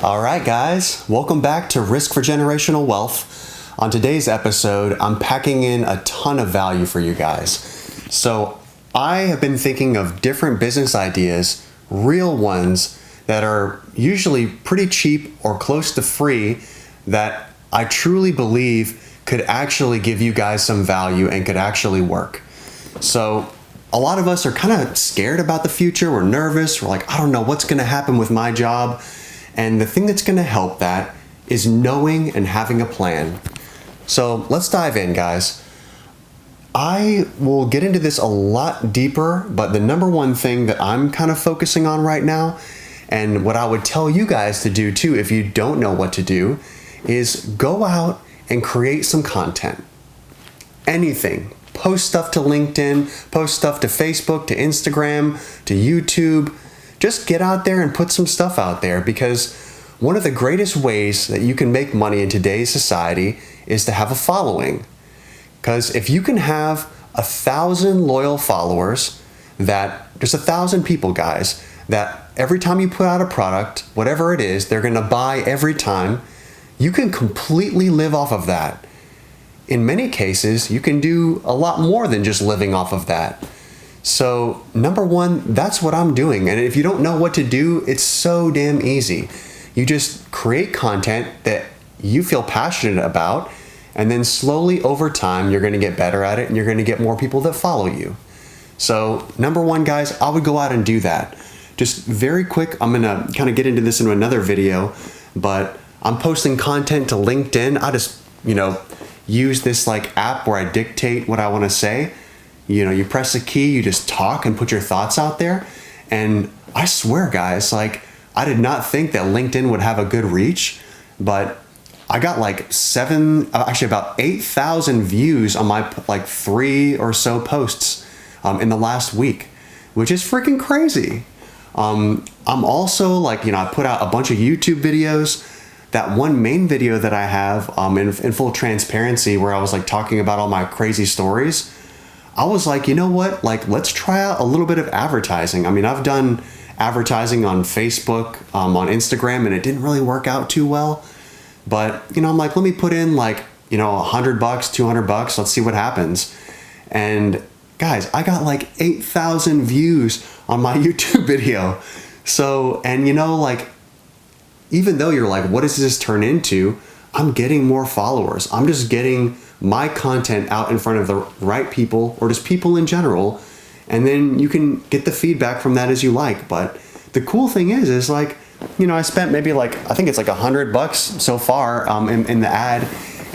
All right, guys, welcome back to Risk for Generational Wealth. On today's episode, I'm packing in a ton of value for you guys. So I have been thinking of different business ideas, real ones that are usually pretty cheap or close to free, that I truly believe could actually give you guys some value and could actually work. So a lot of us are kind of scared about the future. We're nervous. We're like, I don't know what's going to happen with my job. And the thing that's going to help that is knowing and having a plan. So let's dive in, guys. I will get into this a lot deeper, but the number one thing that I'm kind of focusing on right now, and what I would tell you guys to do too if you don't know what to do, is go out and create some content. Anything. Post stuff to LinkedIn, post stuff to Facebook, to Instagram, to YouTube. Just get out there and put some stuff out there, because one of the greatest ways that you can make money in today's society is to have a following. Because if you can have 1,000 loyal followers, that just 1,000 people, guys, that every time you put out a product, whatever it is, they're going to buy every time, you can completely live off of that. In many cases, you can do a lot more than just living off of that. So number one, that's what I'm doing. And if you don't know what to do, it's so damn easy. You just create content that you feel passionate about, and then slowly over time, you're going to get better at it and you're going to get more people that follow you. So number one, guys, I would go out and do that. Just very quick, I'm going to kind of get into this in another video, but I'm posting content to LinkedIn. I just, use this like app where I dictate what I want to say. You press a key, you just talk and put your thoughts out there. And I swear, guys, like, I did not think that LinkedIn would have a good reach, but I got about 8,000 views on my 3 or so posts in the last week, which is freaking crazy. I'm also I put out a bunch of YouTube videos. That one main video that I have in full transparency, where I was talking about all my crazy stories, I was like, you know what? Let's try out a little bit of advertising. I mean, I've done advertising on Facebook, on Instagram, and it didn't really work out too well. But, I'm like, let me put in $100, $200. Let's see what happens. And guys, I got 8,000 views on my YouTube video. So, and even though you're like, what does this turn into? I'm getting more followers. I'm just getting my content out in front of the right people, or just people in general. And then you can get the feedback from that as you like. But the cool thing is I spent maybe I think it's $100 so far in the ad.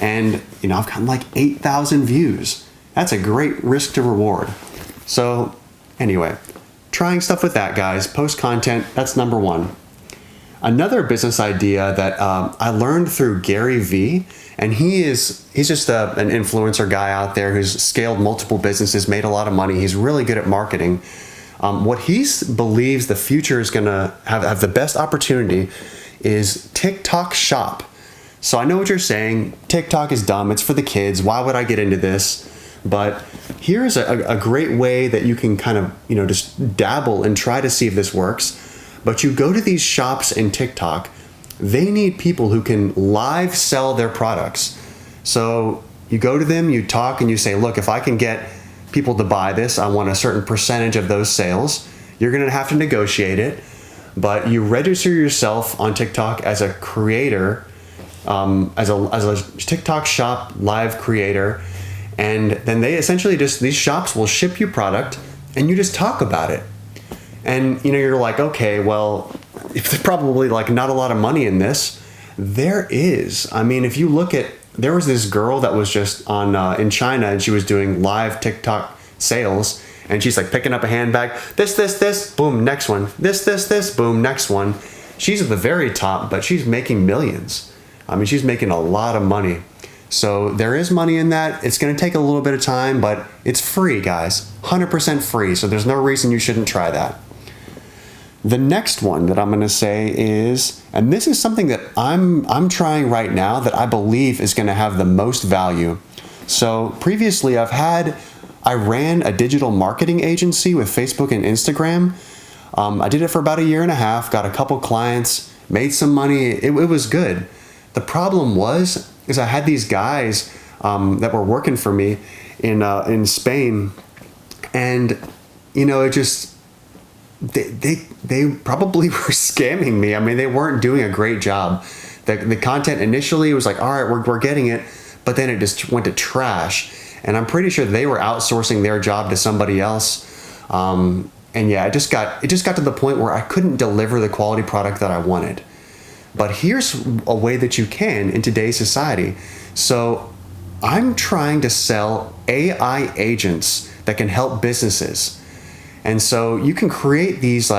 And, I've gotten 8,000 views. That's a great risk to reward. So anyway, trying stuff with that, guys. Post content. That's number one. Another business idea that I learned through Gary Vee, and he's just an influencer guy out there who's scaled multiple businesses, made a lot of money. He's really good at marketing. What he believes the future is going to have the best opportunity is TikTok Shop. So I know what you're saying. TikTok is dumb. It's for the kids. Why would I get into this? But here's a great way that you can kind of, just dabble and try to see if this works. But you go to these shops in TikTok, they need people who can live sell their products. So you go to them, you talk, and you say, look, if I can get people to buy this, I want a certain percentage of those sales. You're going to have to negotiate it. But you register yourself on TikTok as a creator, as a TikTok shop live creator. And then they essentially these shops will ship you product, and you just talk about it. And, you're like, okay, well, there's probably not a lot of money in this. There is. I mean, if you look at, there was this girl that was just on in China, and she was doing live TikTok sales, and she's picking up a handbag. This, boom, next one. This, boom, next one. She's at the very top, but she's making millions. I mean, she's making a lot of money. So there is money in that. It's going to take a little bit of time, but it's free, guys. 100% free. So there's no reason you shouldn't try that. The next one that I'm going to say is, and this is something that I'm trying right now that I believe is going to have the most value. So previously I ran a digital marketing agency with Facebook and Instagram. I did it for about a year and a half, got a couple clients, made some money. It was good. The problem is I had these guys that were working for me in Spain, and it just they probably were scamming me. I mean, they weren't doing a great job. The content initially was like, all right, we're getting it, but then it just went to trash. And I'm pretty sure they were outsourcing their job to somebody else. And yeah, it just got to the point where I couldn't deliver the quality product that I wanted. But here's a way that you can in today's society. So I'm trying to sell AI agents that can help businesses. And so you can create these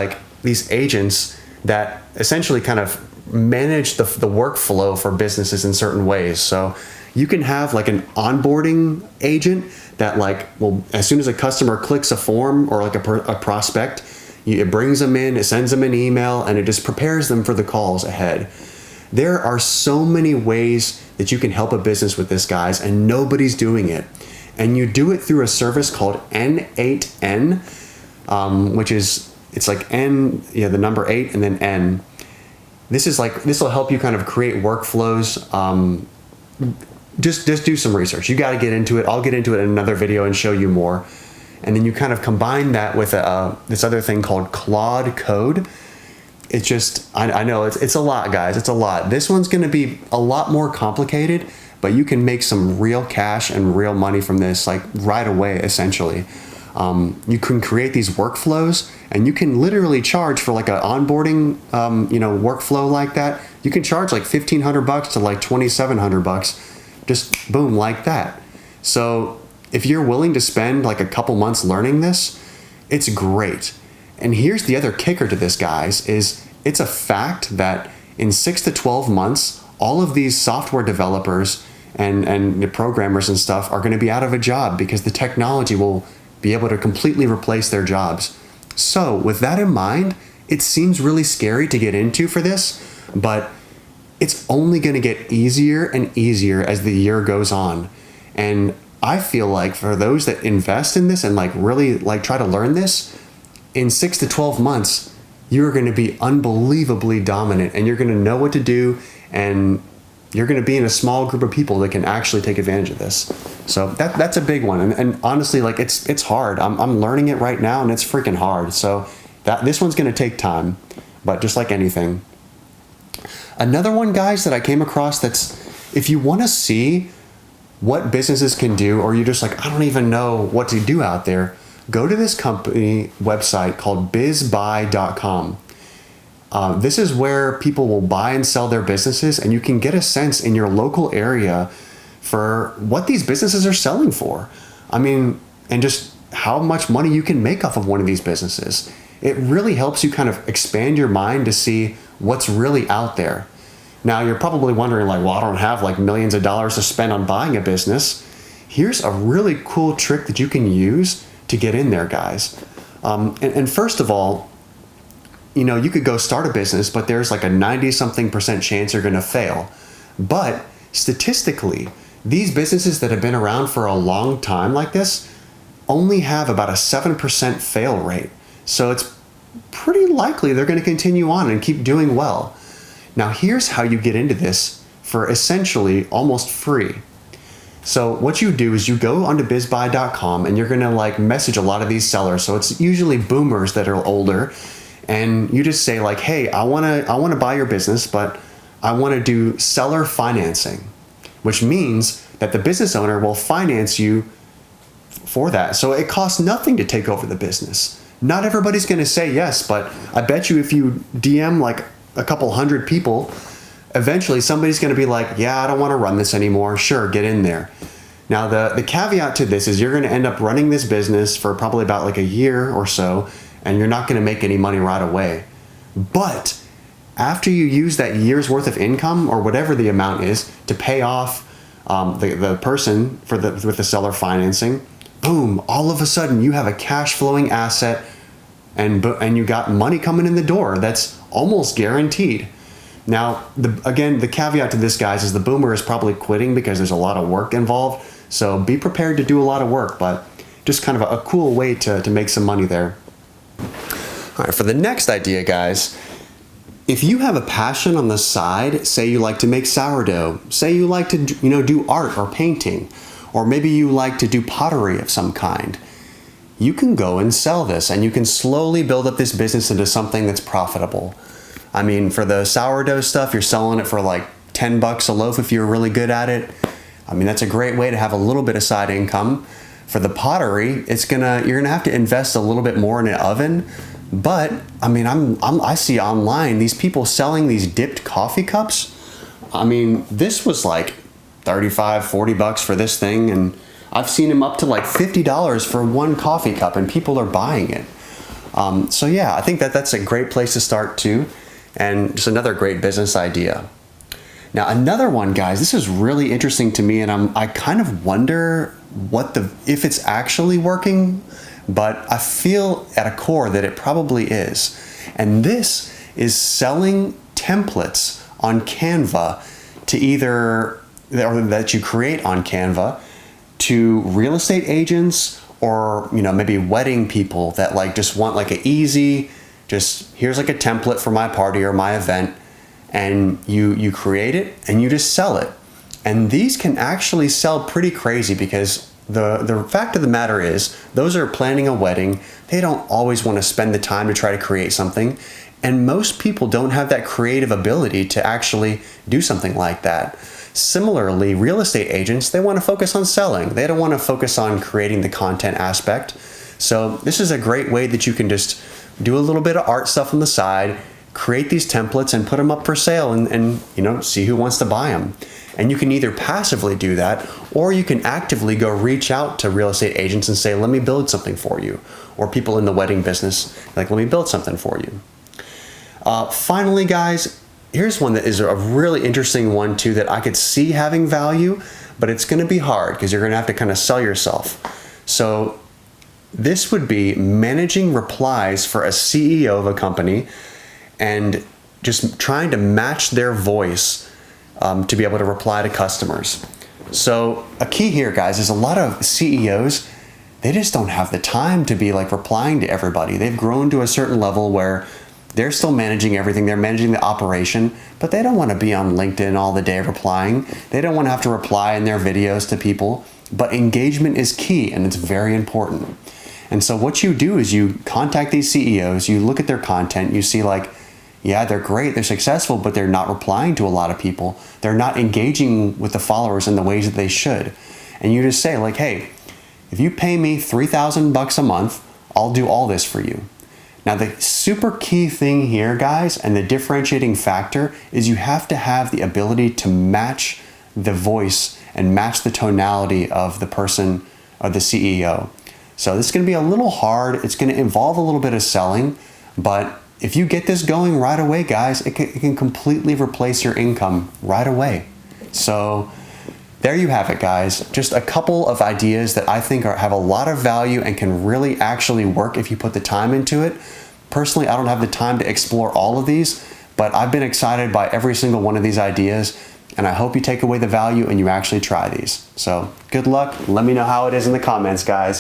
agents that essentially kind of manage the workflow for businesses in certain ways. So you can have like an onboarding agent that as soon as a customer clicks a form or like a prospect, it brings them in, it sends them an email, and it just prepares them for the calls ahead. There are so many ways that you can help a business with this, guys, and nobody's doing it. And you do it through a service called N8N, which is, it's like N, the number 8 and then N. This will help you kind of create workflows. Just do some research. You got to get into it. I'll get into it in another video and show you more. And then you kind of combine that with this other thing called Claude Code. It's just, I know it's a lot, guys. It's a lot. This one's going to be a lot more complicated, but you can make some real cash and real money from this right away, essentially. You can create these workflows, and you can literally charge for an onboarding workflow like that. You can charge $1,500 to $2,700. Just boom, like that. So if you're willing to spend a couple months learning this, it's great. And here's the other kicker to this, guys, is it's a fact that in 6 to 12 months, all of these software developers and the programmers and stuff are going to be out of a job because the technology will be able to completely replace their jobs. So with that in mind, it seems really scary to get into for this, but it's only going to get easier and easier as the year goes on. And I feel like for those that invest in this and really try to learn this, in 6 to 12 months, you're going to be unbelievably dominant, and you're going to know what to do, and you're going to be in a small group of people that can actually take advantage of this. So that's a big one. And honestly, it's hard. I'm learning it right now, and it's freaking hard. So this one's going to take time, but just like anything. Another one, guys, that I came across that's, if you want to see what businesses can do, or you're just I don't even know what to do out there, go to this company website called bizbuy.com. This is where people will buy and sell their businesses, and you can get a sense in your local area for what these businesses are selling for. I mean, and just how much money you can make off of one of these businesses. It really helps you kind of expand your mind to see what's really out there. Now, you're probably wondering well, I don't have millions of dollars to spend on buying a business. Here's a really cool trick that you can use to get in there, guys. And first of all, you could go start a business, but there's a 90-something% chance you're going to fail. But statistically, these businesses that have been around for a long time like this only have about a 7% fail rate. So it's pretty likely they're going to continue on and keep doing well. Now, here's how you get into this for essentially almost free. So what you do is you go onto bizbuy.com, and you're going to message a lot of these sellers. So it's usually boomers that are older, and you just say hey, I want to buy your business, but I want to do seller financing, which means that the business owner will finance you for that. So it costs nothing to take over the business. Not everybody's going to say yes, but I bet you if you DM a couple hundred people, eventually somebody's going to be yeah, I don't want to run this anymore. Sure, get in there. Now, the caveat to this is you're going to end up running this business for probably about a year or so, and you're not going to make any money right away. But after you use that year's worth of income, or whatever the amount is, to pay off the person with the seller financing, boom, all of a sudden you have a cash flowing asset, and you got money coming in the door. That's almost guaranteed. Now, the caveat to this, guys, is the boomer is probably quitting because there's a lot of work involved. So be prepared to do a lot of work, but just kind of a cool way to make some money there. All right, for the next idea, guys, if you have a passion on the side, say you like to make sourdough, say you like to, do art or painting, or maybe you like to do pottery of some kind, you can go and sell this and you can slowly build up this business into something that's profitable. I mean, for the sourdough stuff, you're selling it for like $10 a loaf if you're really good at it. I mean, that's a great way to have a little bit of side income. For the pottery, you're gonna have to invest a little bit more in an oven. But I mean, I see online these people selling these dipped coffee cups. I mean, this was like $35-$40 for this thing, and I've seen them up to like $50 for one coffee cup, and people are buying it. So yeah, I think that's a great place to start too, and just another great business idea. Now another one, guys, this is really interesting to me, and I kind of wonder if it's actually working, but I feel at a core that it probably is. And this is selling templates on Canva or that you create on Canva to real estate agents, or maybe wedding people that like just want like an easy, just here's like a template for my party or my event, and you create it and you just sell it. And these can actually sell pretty crazy, because the fact of the matter is, those are planning a wedding. They don't always want to spend the time to try to create something. And most people don't have that creative ability to actually do something like that. Similarly, real estate agents, they want to focus on selling. They don't want to focus on creating the content aspect. So this is a great way that you can just do a little bit of art stuff on the side, create these templates and put them up for sale, and see who wants to buy them. And you can either passively do that, or you can actively go reach out to real estate agents and say, let me build something for you. Or people in the wedding business, like, let me build something for you. Finally, guys, here's one that is a really interesting one too, that I could see having value, but it's going to be hard because you're going to have to kind of sell yourself. So this would be managing replies for a CEO of a company and just trying to match their voice to be able to reply to customers. So a key here, guys, is a lot of CEOs, they just don't have the time to be like replying to everybody. They've grown to a certain level where they're still managing everything. They're managing the operation, but they don't want to be on LinkedIn all the day replying. They don't want to have to reply in their videos to people, but engagement is key and it's very important. And so what you do is you contact these CEOs, you look at their content, you see like, yeah, they're great, they're successful, but they're not replying to a lot of people. They're not engaging with the followers in the ways that they should. And you just say like, hey, if you pay me $3,000 a month, I'll do all this for you. Now, the super key thing here, guys, and the differentiating factor is you have to have the ability to match the voice and match the tonality of the person or the CEO. So this is going to be a little hard. It's going to involve a little bit of selling, but if you get this going right away, guys, it can completely replace your income right away. So there you have it, guys. Just a couple of ideas that I think have a lot of value and can really actually work if you put the time into it. Personally, I don't have the time to explore all of these, but I've been excited by every single one of these ideas, and I hope you take away the value and you actually try these. So good luck. Let me know how it is in the comments, guys.